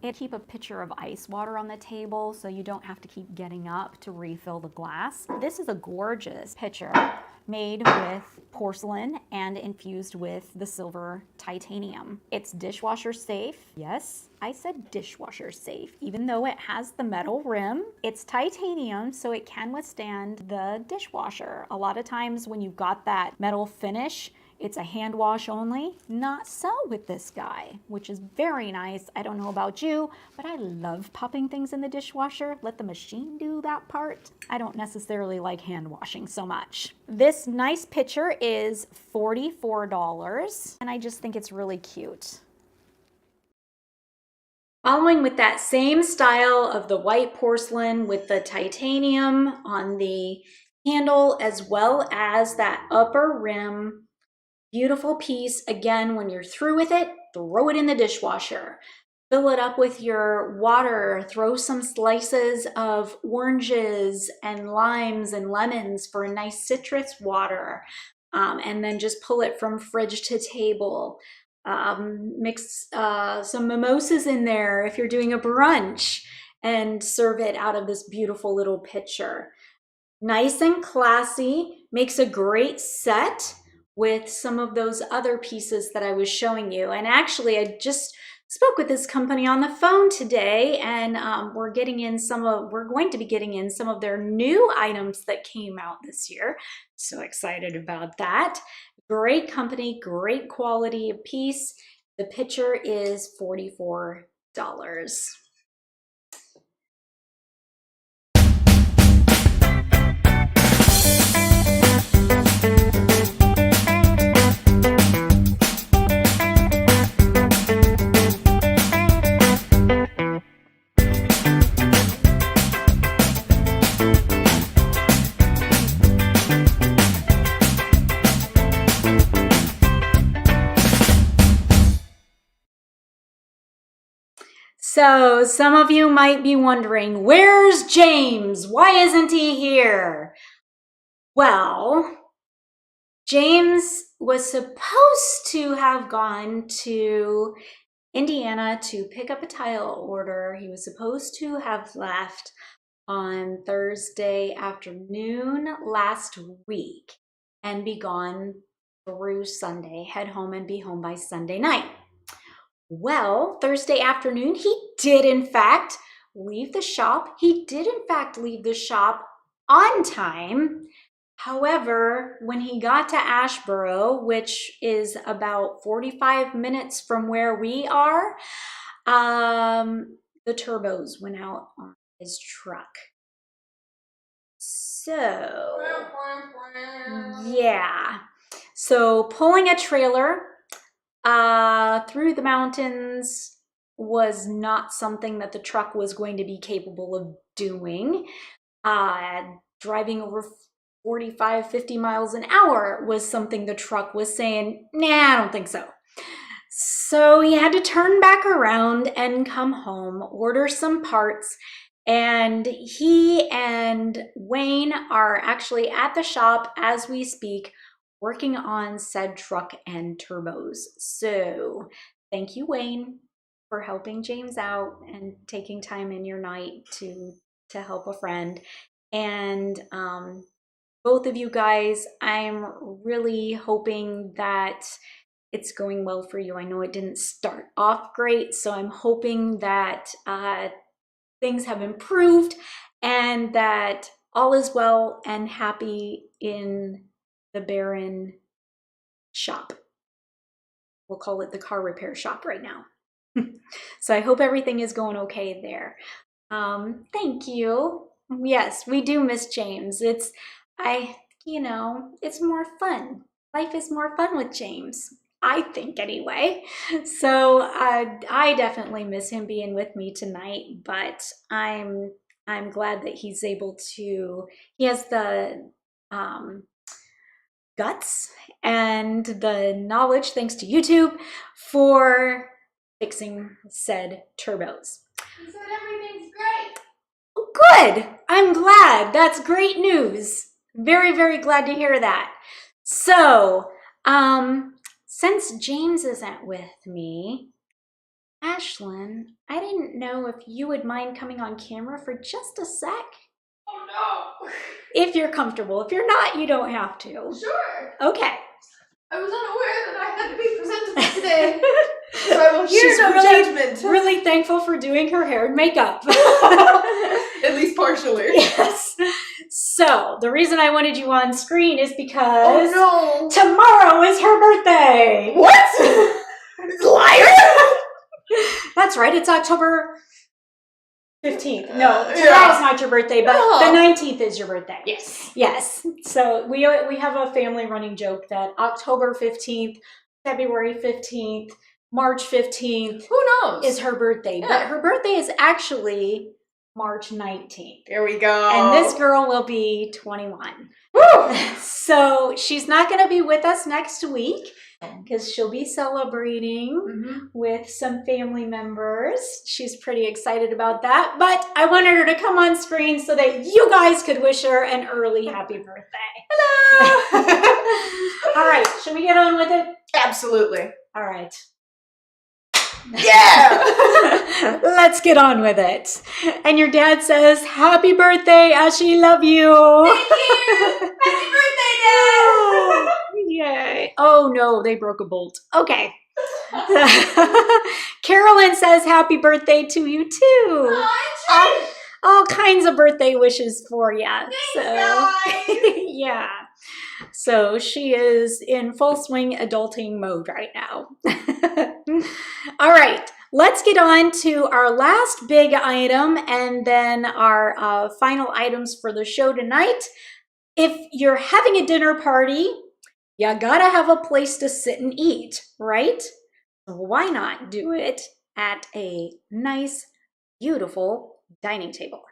And keep a pitcher of ice water on the table so you don't have to keep getting up to refill the glass. This is a gorgeous pitcher made with porcelain and infused with the silver titanium. It's dishwasher safe. Yes, I said dishwasher safe. Even though it has the metal rim, it's titanium, so it can withstand the dishwasher. A lot of times when you've got that metal finish, it's a hand wash only. Not so with this guy, which is very nice. I don't know about you, but I love popping things in the dishwasher. Let the machine do that part. I don't necessarily like hand washing so much. This nice pitcher is $44, and I just think it's really cute. Following with that same style of the white porcelain with the titanium on the handle, as well as that upper rim. Beautiful piece. Again, when you're through with it, throw it in the dishwasher. Fill it up with your water. Throw some slices of oranges and limes and lemons for a nice citrus water. And then just pull it from fridge to table. Mix some mimosas in there if you're doing a brunch and serve it out of this beautiful little pitcher. Nice and classy. Makes a great set with some of those other pieces that I was showing you. And actually, I just spoke with this company on the phone today, and we're going to be getting in some of their new items that came out this year. So excited about that. Great company, great quality of piece. The pitcher is $44. So some of you might be wondering, where's James? Why isn't he here? Well, James was supposed to have gone to Indiana to pick up a tile order. He was supposed to have left on Thursday afternoon last week and be gone through Sunday, head home and be home by Sunday night. Well, Thursday afternoon, he did in fact leave the shop. He did in fact leave the shop on time. However, when he got to Asheboro, which is about 45 minutes from where we are, the turbos went out on his truck. So, yeah. So pulling a trailer through the mountains was not something that the truck was going to be capable of doing. Driving over 45, 50 miles an hour was something the truck was saying, nah, I don't think so. So he had to turn back around and come home, order some parts, and he and Wayne are actually at the shop as we speak, working on said truck and turbos. So thank you, Wayne, for helping James out and taking time in your night to help a friend. And both of you guys, I'm really hoping that it's going well for you. I know it didn't start off great, so I'm hoping that things have improved and that all is well and happy in the Barron shop. We'll call it the car repair shop right now. So I hope everything is going okay there. Thank you. Yes, we do miss James. It's more fun. Life is more fun with James, I think anyway. So I definitely miss him being with me tonight, but I'm glad that he's able to, he has the guts and the knowledge, thanks to YouTube, for fixing said turbos. He said everything's great. Good. I'm glad. That's great news. Very, very glad to hear that. So, since James isn't with me, Ashlyn, I didn't know if you would mind coming on camera for just a sec. Oh no. If you're comfortable. If you're not, you don't have to. Sure. Okay. I was unaware that I had to be presentable today. So I will hear She's no judgment. really thankful for doing her hair and makeup. At least partially. Yes. So the reason I wanted you on screen is because tomorrow is her birthday. What? Liar! That's right. It's October 15th. No, tomorrow's not your birthday, but the 19th is your birthday. Yes. Yes. So we have a family running joke that October 15th, February 15th, March 15th. Who knows? Is her birthday. Yeah. But her birthday is actually March 19th. There we go. And this girl will be 21. Woo! So she's not going to be with us next week because she'll be celebrating with some family members. She's pretty excited about that. But I wanted her to come on screen so that you guys could wish her an early happy birthday. Hello! All right. Should we get on with it? Absolutely. All right. Yeah! Let's get on with it. And your dad says, happy birthday, Ashley, love you. Thank you! Happy birthday, Dad! Yay. Oh no, they broke a bolt. Okay. Carolyn says happy birthday to you too. All kinds of birthday wishes for you. Yeah. So she is in full swing adulting mode right now. All right, let's get on to our last big item and then our final items for the show tonight. If you're having a dinner party, you gotta have a place to sit and eat, right? So why not do it at a nice, beautiful dining table?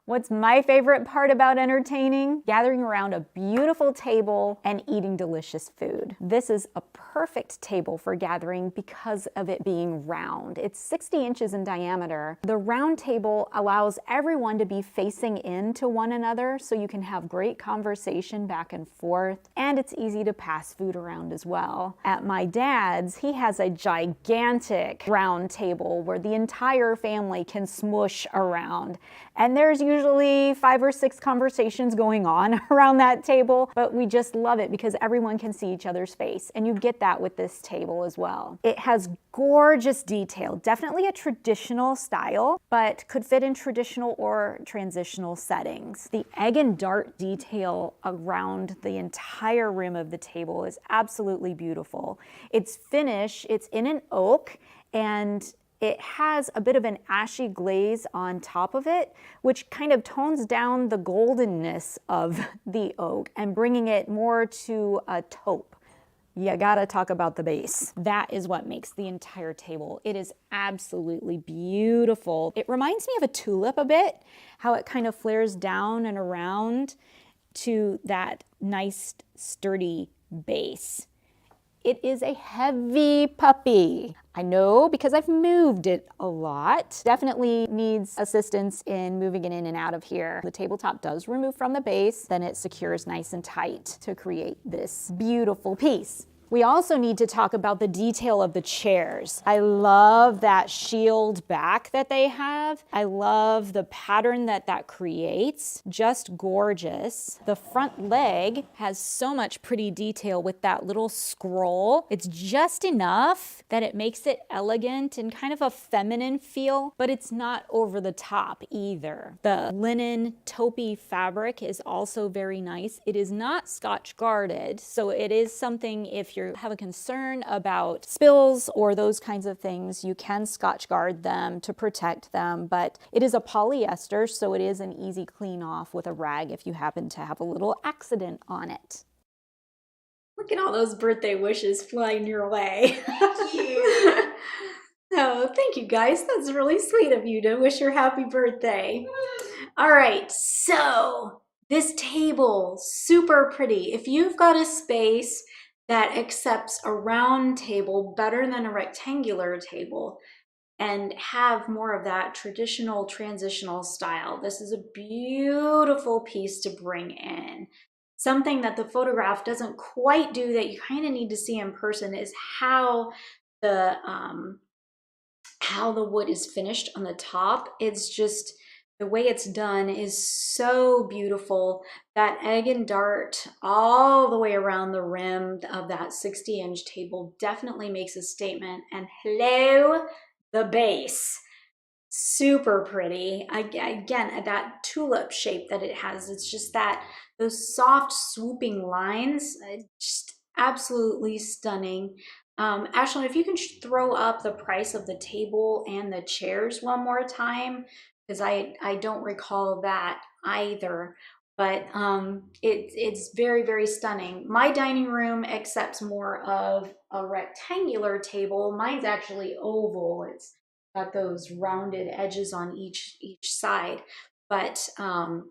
What's my favorite part about entertaining? Gathering around a beautiful table and eating delicious food. This is a perfect table for gathering because of it being round. It's 60 inches in diameter. The round table allows everyone to be facing into one another so you can have great conversation back and forth, and it's easy to pass food around as well. At my dad's, he has a gigantic round table where the entire family can smush around, and there's usually 5 or 6 conversations going on around that table, but we just love it because everyone can see each other's face, and you get that with this table as well. It has gorgeous detail, definitely a traditional style, but could fit in traditional or transitional settings. The egg and dart detail around the entire rim of the table is absolutely beautiful. It's finished, it's in an oak, and it has a bit of an ashy glaze on top of it, which kind of tones down the goldenness of the oak and bringing it more to a taupe. You gotta talk about the base. That is what makes the entire table. It is absolutely beautiful. It reminds me of a tulip a bit, how it kind of flares down and around to that nice sturdy base. It is a heavy puppy. I know because I've moved it a lot. Definitely needs assistance in moving it in and out of here. The tabletop does remove from the base, then it secures nice and tight to create this beautiful piece. We also need to talk about the detail of the chairs. I love that shield back that they have. I love the pattern that that creates. Just gorgeous. The front leg has so much pretty detail with that little scroll. It's just enough that it makes it elegant and kind of a feminine feel, but it's not over the top either. The linen taupey fabric is also very nice. It is not Scotch guarded, so it is something if you have a concern about spills or those kinds of things, you can Scotch guard them to protect them, but it is a polyester, so it is an easy clean off with a rag if you happen to have a little accident on it. Look at all those birthday wishes flying your way. Thank you. Oh, thank you guys. That's really sweet of you to wish her happy birthday. All right, so this table, super pretty. If you've got a space that accepts a round table better than a rectangular table and have more of that traditional transitional style, this is a beautiful piece to bring in. Something that the photograph doesn't quite do that you kind of need to see in person is how the wood is finished on the top. It's just the way it's done is so beautiful. That egg and dart all the way around the rim of that 60-inch table definitely makes a statement. And hello, the base. Super pretty. Again, that tulip shape that it has, it's just that those soft swooping lines, just absolutely stunning. Ashlyn, if you can throw up the price of the table and the chairs one more time, because I don't recall that either. But it's very, very stunning. My dining room accepts more of a rectangular table. Mine's actually oval. It's got those rounded edges on each side. But a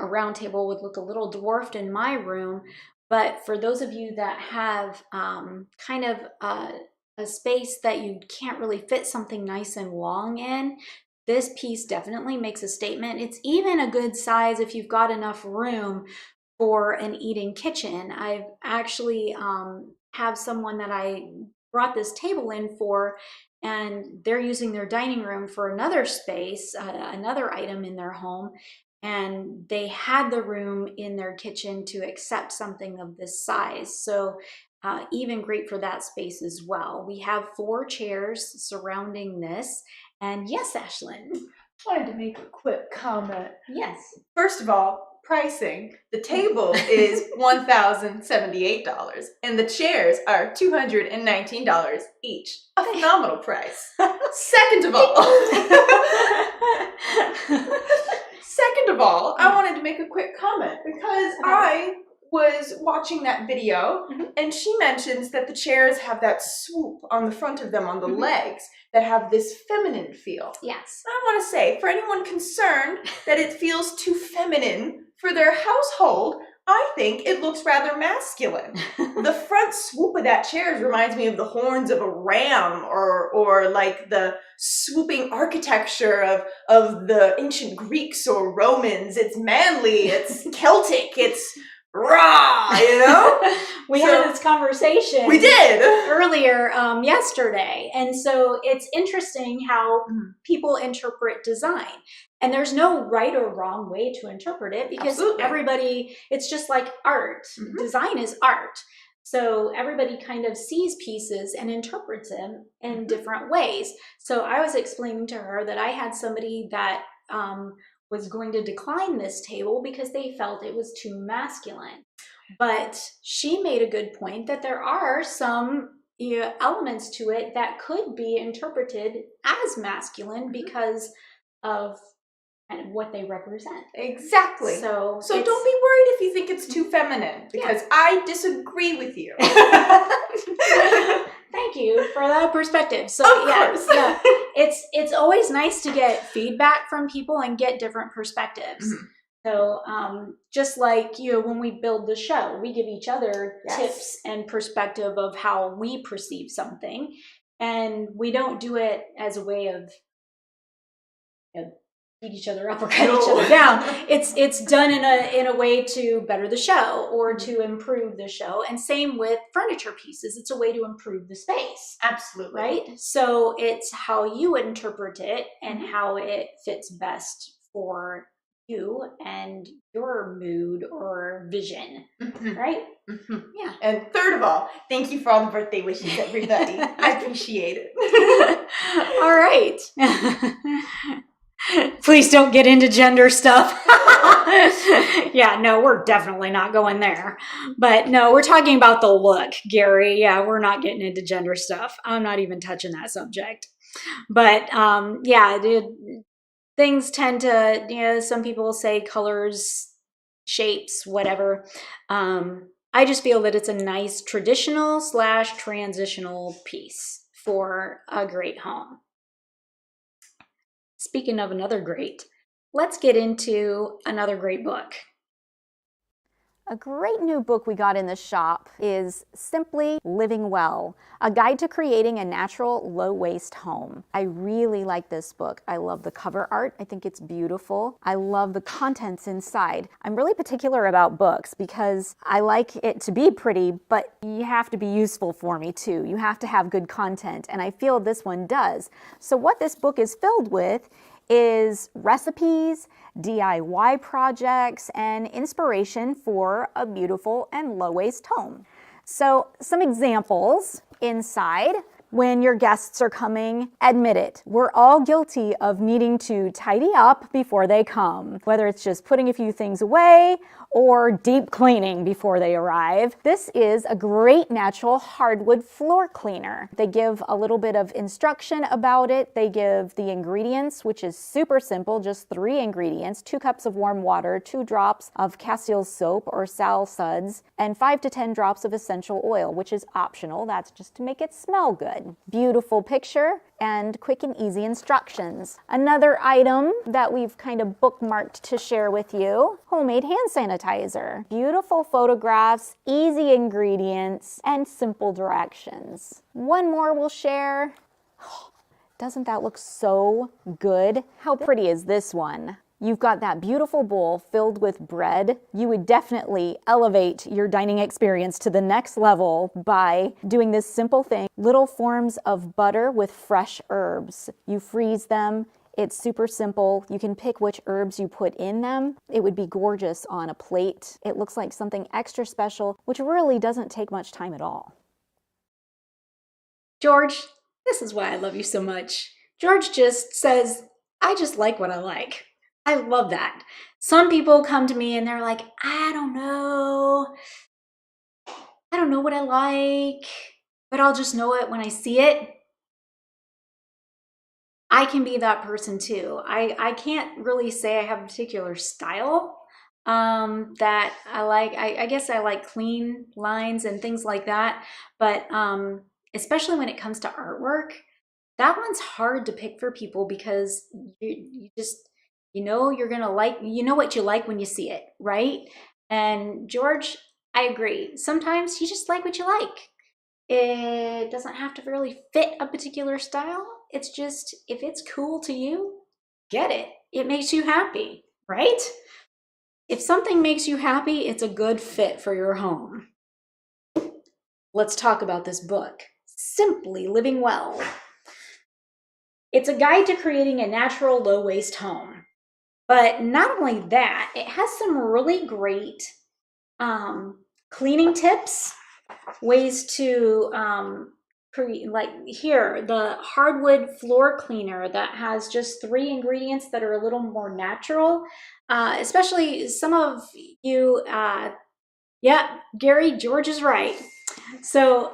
round table would look a little dwarfed in my room. But for those of you that have kind of a space that you can't really fit something nice and long in, this piece definitely makes a statement. It's even a good size if you've got enough room for an eating kitchen. I've actually have someone that I brought this table in for, and they're using their dining room for another space, another item in their home. And they had the room in their kitchen to accept something of this size. So even great for that space as well. We have 4 chairs surrounding this. And yes, Ashlyn. I wanted to make a quick comment. Yes. First of all, pricing. The table is $1,078 and the chairs are $219 each. A phenomenal price. Second of all, I wanted to make a quick comment because I was watching that video and she mentions that the chairs have that swoop on the front of them on the legs that have this feminine feel. Yes. I want to say, for anyone concerned that it feels too feminine for their household, I think it looks rather masculine. The front swoop of that chair reminds me of the horns of a ram or like the swooping architecture of the ancient Greeks or Romans. It's manly, it's Celtic, it's rah, you know? We had this conversation. We did. Earlier yesterday. And so it's interesting how people interpret design. And there's no right or wrong way to interpret it because everybody, it's just like art. Design is art. So everybody kind of sees pieces and interprets them in different ways. So I was explaining to her that I had somebody that was going to decline this table because they felt it was too masculine. But she made a good point that there are some elements to it that could be interpreted as masculine because of kind of what they represent. Exactly. So don't be worried if you think it's too feminine, because I disagree with you. Thank you for that perspective. So of course. It's always nice to get feedback from people and get different perspectives. Mm-hmm. So just like when we build the show, we give each other tips and perspective of how we perceive something, and we don't do it as a way of beat each other up or cut each other down. It's done in a way to better the show or to improve the show. And same with furniture pieces. It's a way to improve the space. Absolutely. Right? So it's how you interpret it and how it fits best for you and your mood or vision. Right? Yeah. And third of all, thank you for all the birthday wishes, everybody. I appreciate it. All right. Please don't get into gender stuff. Yeah, no, we're definitely not going there. But no, we're talking about the look, Gary. Yeah, we're not getting into gender stuff. I'm not even touching that subject. But things tend to, some people say colors, shapes, whatever. I just feel that it's a nice traditional / transitional piece for a great home. Speaking of another great, let's get into another great book. A great new book we got in the shop is Simply Living Well, a guide to creating a natural, low-waste home. I really like this book. I love the cover art. I think it's beautiful. I love the contents inside. I'm really particular about books because I like it to be pretty, but you have to be useful for me too. You have to have good content, and I feel this one does. So what this book is filled with is recipes, DIY projects, and inspiration for a beautiful and low-waste home. So some examples inside. When your guests are coming, admit it. We're all guilty of needing to tidy up before they come, whether it's just putting a few things away or deep cleaning before they arrive. This is a great natural hardwood floor cleaner. They give a little bit of instruction about it. They give the ingredients, which is super simple, just 3 ingredients, 2 cups of warm water, 2 drops of Castile soap or Sal suds, and 5 to 10 drops of essential oil, which is optional. That's just to make it smell good. Beautiful picture and quick and easy instructions. Another item that we've kind of bookmarked to share with you, homemade hand sanitizer. Beautiful photographs, easy ingredients, and simple directions. One more we'll share. Doesn't that look so good? How pretty is this one? You've got that beautiful bowl filled with bread. You would definitely elevate your dining experience to the next level by doing this simple thing. Little forms of butter with fresh herbs. You freeze them. It's super simple. You can pick which herbs you put in them. It would be gorgeous on a plate. It looks like something extra special, which really doesn't take much time at all. George, this is why I love you so much. George just says, I just like what I like. I love that. Some people come to me and they're like, I don't know what I like, but I'll just know it when I see it. I can be that person too. I can't really say I have a particular style that I like. I guess I like clean lines and things like that, but especially when it comes to artwork, that one's hard to pick for people because you just, you're gonna like, what you like when you see it, right? And George, I agree. Sometimes you just like what you like. It doesn't have to really fit a particular style. It's just, if it's cool to you, get it. It makes you happy, right? If something makes you happy, it's a good fit for your home. Let's talk about this book, Simply Living Well. It's a guide to creating a natural, low-waste home. But not only that, it has some really great cleaning tips, ways to create, like here, the hardwood floor cleaner that has just 3 ingredients that are a little more natural. Especially some of you, yeah, Gary, George is right. So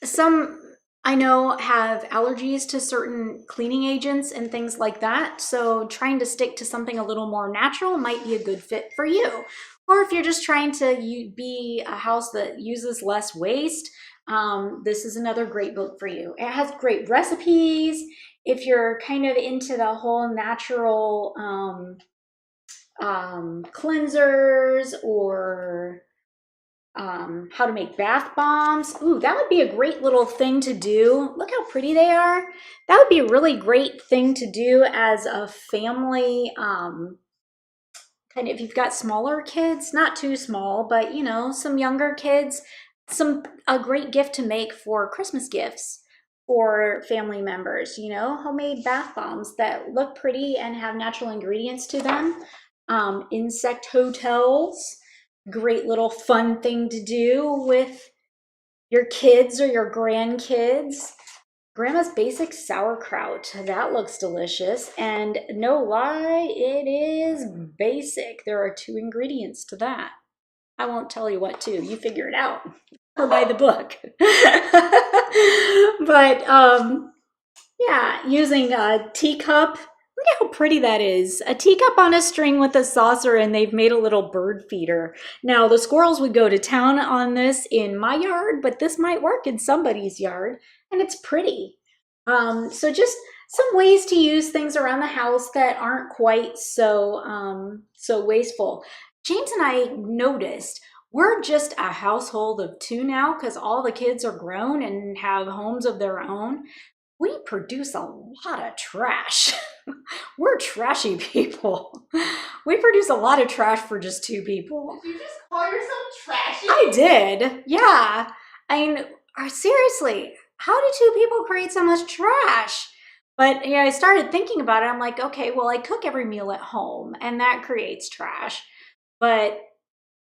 Some I know have allergies to certain cleaning agents and things like that. So trying to stick to something a little more natural might be a good fit for you. Or if you're just trying to be a house that uses less waste, this is another great book for you. It has great recipes. If you're kind of into the whole natural cleansers or how to make bath bombs. Ooh, that would be a great little thing to do. Look how pretty they are. That would be a really great thing to do as a family, kind of if you've got smaller kids, not too small, but you know, some younger kids, a great gift to make for Christmas gifts for family members, you know, homemade bath bombs that look pretty and have natural ingredients to them. Insect hotels, great little fun thing to do with your kids or your grandkids. Grandma's basic sauerkraut, that looks delicious, and no lie, it is basic. There are 2 ingredients to that. I won't tell you what 2, you figure it out or buy the book. But yeah, using a teacup. Look at how pretty that is. A teacup on a string with a saucer, and they've made a little bird feeder. Now, the squirrels would go to town on this in my yard, but this might work in somebody's yard, and it's pretty. So just some ways to use things around the house that aren't quite so wasteful. James and I noticed we're just a household of 2 now because all the kids are grown and have homes of their own. We produce a lot of trash. We're trashy people. We produce a lot of trash for just 2 people. Did you just call yourself trashy? I did, yeah. I mean, seriously, how do 2 people create so much trash? But I started thinking about it. I'm like, okay, well, I cook every meal at home, and that creates trash. But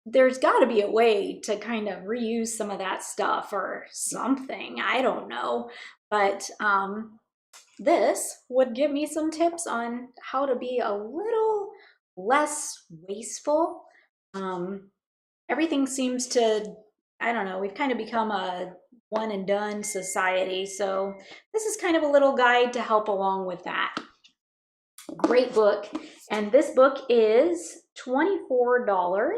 there's got to be a way to kind of reuse some of that stuff or something. I don't know. But this would give me some tips on how to be a little less wasteful. Everything seems to, I don't know, we've kind of become a one and done society. So this is kind of a little guide to help along with that. Great book. And this book is $24,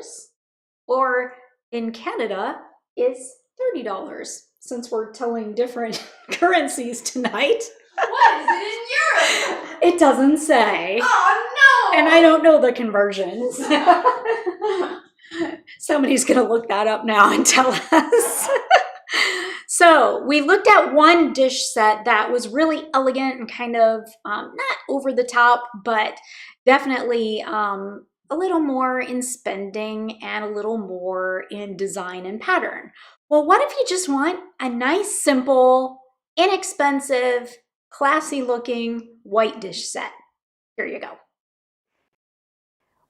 or in Canada is $30, since we're telling different currencies tonight. What is it in Europe? It doesn't say. Oh no! And I don't know the conversions. Somebody's going to look that up now and tell us. So we looked at one dish set that was really elegant and kind of not over the top, but definitely a little more in spending and a little more in design and pattern. Well, what if you just want a nice, simple, inexpensive, classy looking white dish set? Here you go.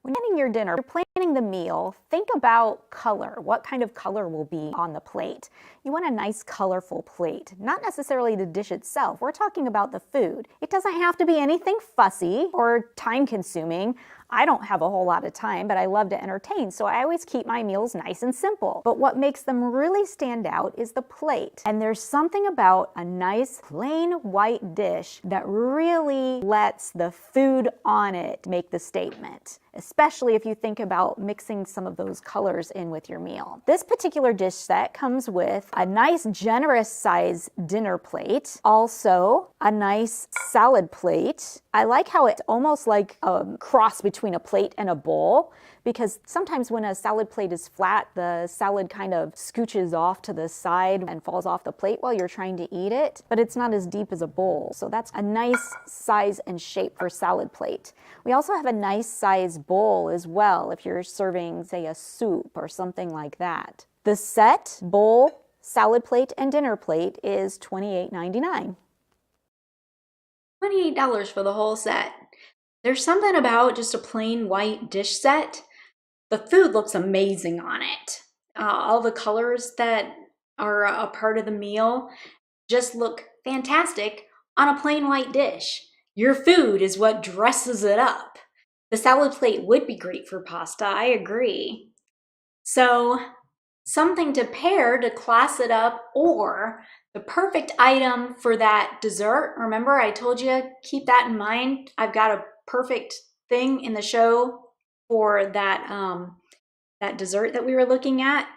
When planning your dinner, you're planning the meal, think about color. What kind of color will be on the plate? You want a nice colorful plate, not necessarily the dish itself. We're talking about the food. It doesn't have to be anything fussy or time consuming. I don't have a whole lot of time, but I love to entertain, so I always keep my meals nice and simple. But what makes them really stand out is the plate. And there's something about a nice plain white dish that really lets the food on it make the statement, especially if you think about mixing some of those colors in with your meal. This particular dish set comes with a nice generous size dinner plate, also a nice salad plate. I like how it's almost like a cross between a plate and a bowl, because sometimes when a salad plate is flat, the salad kind of scooches off to the side and falls off the plate while you're trying to eat it, but it's not as deep as a bowl. So that's a nice size and shape for salad plate. We also have a nice size bowl as well if you're serving, say, a soup or something like that. The set, bowl, salad plate, and dinner plate is $28.99. $28 for the whole set. There's something about just a plain white dish set. The food looks amazing on it. All the colors that are a part of the meal just look fantastic on a plain white dish. Your food is what dresses it up. The salad plate would be great for pasta, I agree. So something to pair to class it up, or the perfect item for that dessert. Remember, I told you, keep that in mind. I've got a perfect thing in the show for that, that dessert that we were looking at.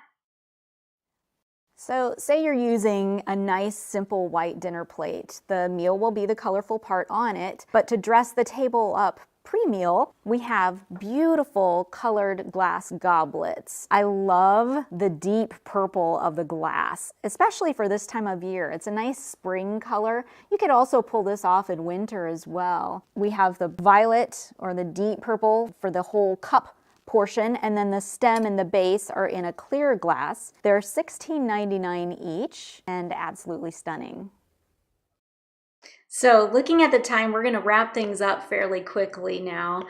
So say you're using a nice simple white dinner plate. The meal will be the colorful part on it, but to dress the table up pre-meal, we have beautiful colored glass goblets. I love the deep purple of the glass, especially for this time of year. It's a nice spring color. You could also pull this off in winter as well. We have the violet or the deep purple for the whole cup portion, and then the stem and the base are in a clear glass. They're $16.99 each and absolutely stunning. So looking at the time, we're going to wrap things up fairly quickly now.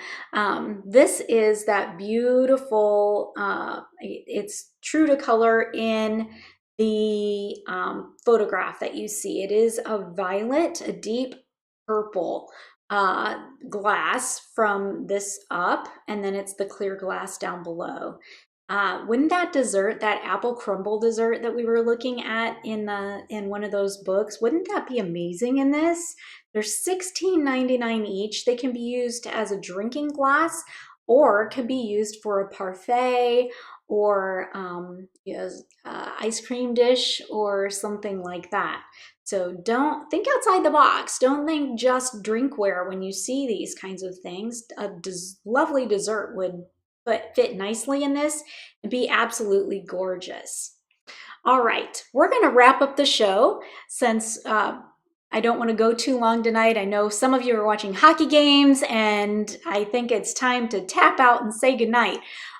This is that beautiful, it's true to color in the photograph that you see. It is a violet, a deep purple glass from this up, and then it's the clear glass down below. Wouldn't that dessert, that apple crumble dessert that we were looking at in one of those books, wouldn't that be amazing in this? They're $16.99 each. They can be used as a drinking glass, or can be used for a parfait, or ice cream dish, or something like that. So don't think outside the box. Don't think just drinkware when you see these kinds of things. A lovely dessert would fit nicely in this and be absolutely gorgeous. All right, we're going to wrap up the show since I don't want to go too long tonight. I know some of you are watching hockey games, and I think it's time to tap out and say goodnight.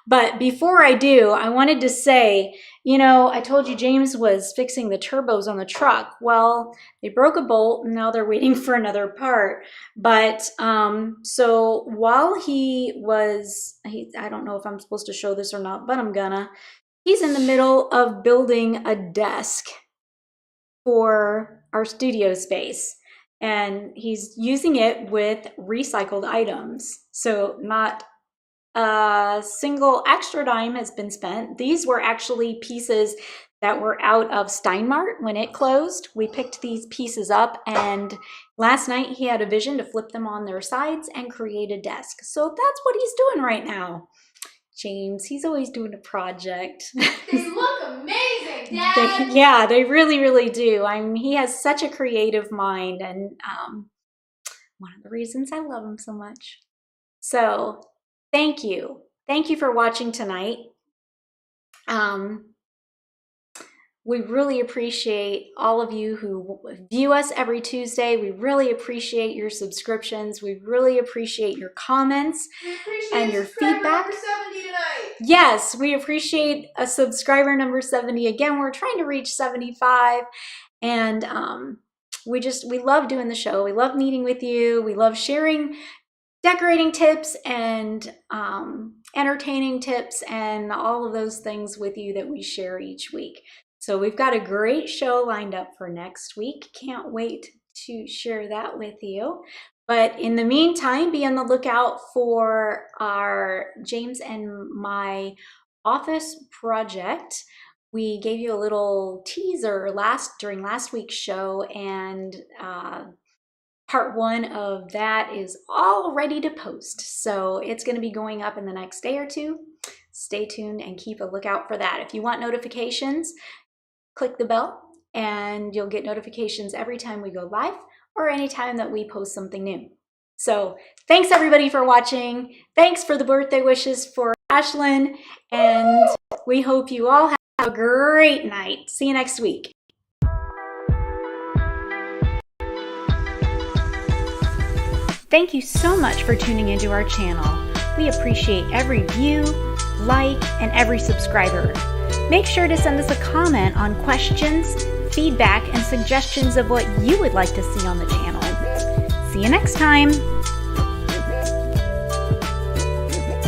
But before I do, I wanted to say, you know, I told you James was fixing the turbos on the truck. Well, they broke a bolt and now they're waiting for another part. But so while he was, I don't know if I'm supposed to show this or not, but I'm gonna. He's in the middle of building a desk for our studio space. And he's using it with recycled items. So not a single extra dime has been spent. These were actually pieces that were out of Steinmart when it closed. We picked these pieces up, and last night he had a vision to flip them on their sides and create a desk. So that's what he's doing right now. James, he's always doing a project. They look amazing, Dad! Yeah, they really, really do. I mean, he has such a creative mind, and one of the reasons I love him so much. So thank you. Thank you for watching tonight. We really appreciate all of you who view us every Tuesday. We really appreciate your subscriptions. We really appreciate your comments and your feedback. Number 70 tonight. Yes, we appreciate a subscriber number 70. Again, we're trying to reach 75, and we love doing the show. We love meeting with you. We love sharing decorating tips and entertaining tips and all of those things with you that we share each week. So we've got a great show lined up for next week. Can't wait to share that with you. But in the meantime, be on the lookout for our James and my office project. We gave you a little teaser during last week's show, and part 1 of that is all ready to post. So it's going to be going up in the next day or two. Stay tuned and keep a lookout for that. If you want notifications, click the bell and you'll get notifications every time we go live or anytime that we post something new. So thanks everybody for watching. Thanks for the birthday wishes for Ashlyn, and we hope you all have a great night. See you next week. Thank you so much for tuning into our channel. We appreciate every view, like, and every subscriber. Make sure to send us a comment on questions, feedback, and suggestions of what you would like to see on the channel. See you next time!